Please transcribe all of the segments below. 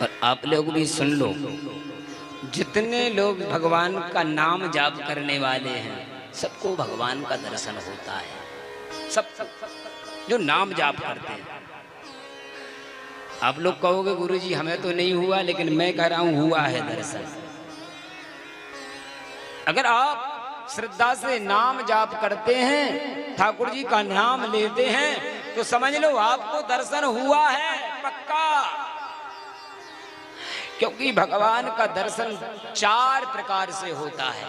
और आप लोग भी सुन लो, जितने लोग भगवान का नाम जाप करने वाले हैं सबको भगवान का दर्शन होता है। सब जो नाम जाप करते हैं। आप लोग कहोगे गुरुजी हमें तो नहीं हुआ, लेकिन मैं कह रहा हूं हुआ है दर्शन। अगर आप श्रद्धा से नाम जाप करते हैं, ठाकुर जी का नाम लेते हैं, तो समझ लो आपको दर्शन हुआ है पक्का। क्योंकि भगवान का दर्शन 4 प्रकार से होता है।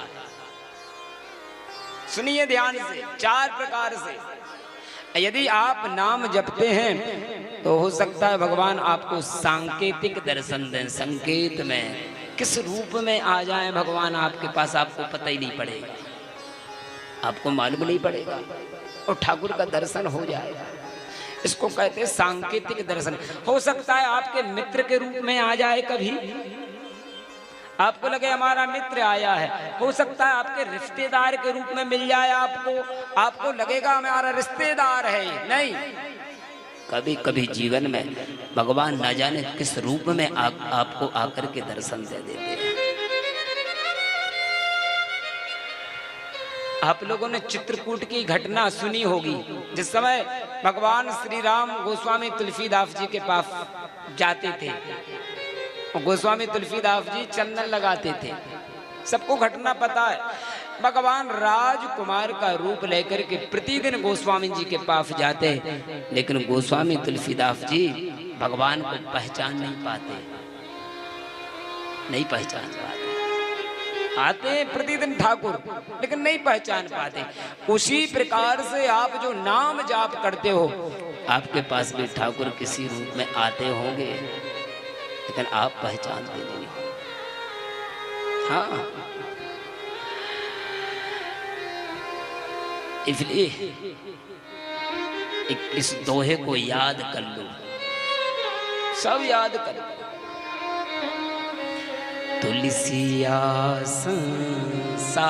सुनिए ध्यान से, 4 प्रकार से। यदि आप नाम जपते हैं तो हो सकता है भगवान आपको सांकेतिक दर्शन दें। संकेत में किस रूप में आ जाए भगवान आपके पास, आपको पता ही नहीं पड़ेगा, आपको मालूम नहीं पड़ेगा, और ठाकुर का दर्शन हो जाएगा। इसको कहते हैं सांकेतिक दर्शन। हो सकता है आपके मित्र के रूप में आ जाए, कभी आपको लगे हमारा मित्र आया है। हो सकता है आपके रिश्तेदार के रूप में मिल जाए आपको लगेगा हमारा रिश्तेदार है। नहीं, कभी कभी जीवन में भगवान न जाने किस रूप में आपको आकर के दर्शन दे देते हैं। आप लोगों ने चित्रकूट की घटना सुनी होगी, जिस समय भगवान श्री राम गोस्वामी तुलसीदास जी के पास जाते थे। गोस्वामी तुलसीदास जी चंदन लगाते थे, सबको घटना पता है। भगवान राजकुमार का रूप लेकर के प्रतिदिन गोस्वामी जी के पास जाते, लेकिन गोस्वामी तुलसीदास जी भगवान को पहचान नहीं पाते, नहीं पहचान पाते। आते हैं प्रतिदिन ठाकुर, लेकिन नहीं पहचान पाते। उसी प्रकार से आप जो नाम जाप करते हो, आपके पास भी ठाकुर किसी रूप में आते होंगे, लेकिन आप पहचानते नहीं हो। हाँ, इसलिए इस दोहे को याद कर लो, सब याद कर लो। तुलसिया संसार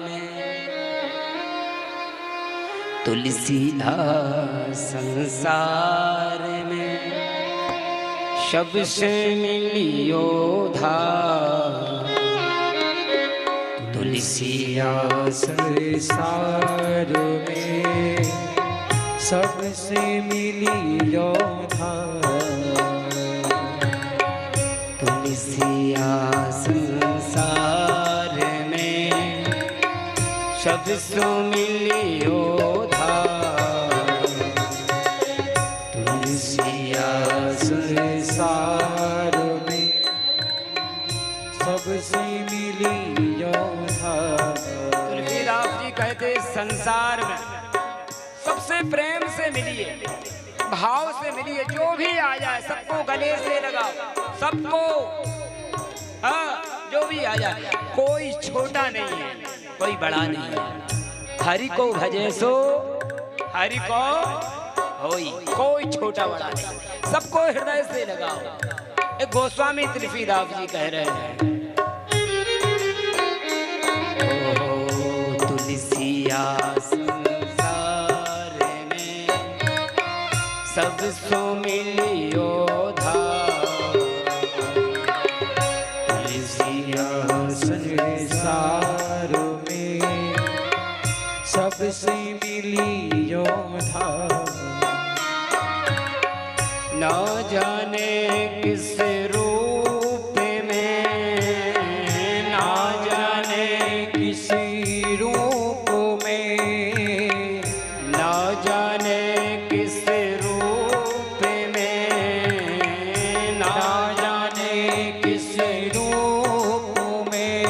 में, तुलसिया संसार में, सबसे मिलियो धार। तुलसिया संसार में, सबसे मिलियो धार। तुलसिया संसार में, सबसे मिलियो धार। तुलसिया संसार में, सबसे मिलियो धार। तुलसीदास जी कहते संसार में सबसे प्रेम से मिलिए, भाव से मिलिए। जो भी आ जाए सबको गले से लगाओ, सबको, हाँ, जो भी आ जाए। कोई छोटा नहीं है, कोई बड़ा नहीं है। हरि को भजे सो हरि को होई, कोई छोटा बड़ा नहीं, सबको हृदय से लगाओ। एक गोस्वामी तुलसीदास जी कह रहे हैं, तुलसिया संसार में, सबसो मिलियो धार। तुलसिया संसार में, सबसे मिलियो धार। न जाने किस रूप में, ना जाने किसी रूप में, न जाने किस रूप में, ना जाने किस रूप में,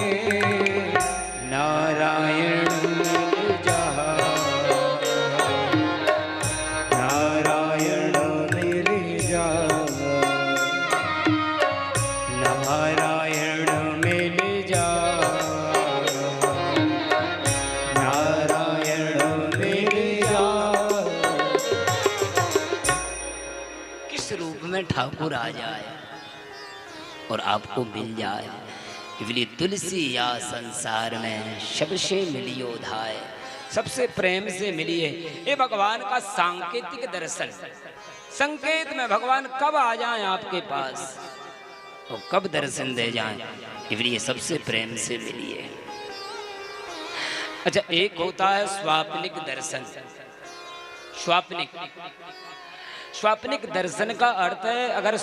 नारायण मिल जाए, नारायण मिल जाए, नारायण मिल जाए, नारायण मिल जाए। किस रूप में ठाकुर आ जाए और आपको मिल जाए। इसलिए तुलसी या संसार में सबसे मिलियो धाय, सबसे प्रेम से मिलिए। ये भगवान का सांकेतिक दर्शन, संकेत में भगवान कब आ जाएं आपके पास, तो कब दर्शन दे जाएं, इसलिए सबसे प्रेम से मिलिए। अच्छा, एक होता है स्वाप्निक दर्शन। स्वाप्निक दर्शन का अर्थ है, अगर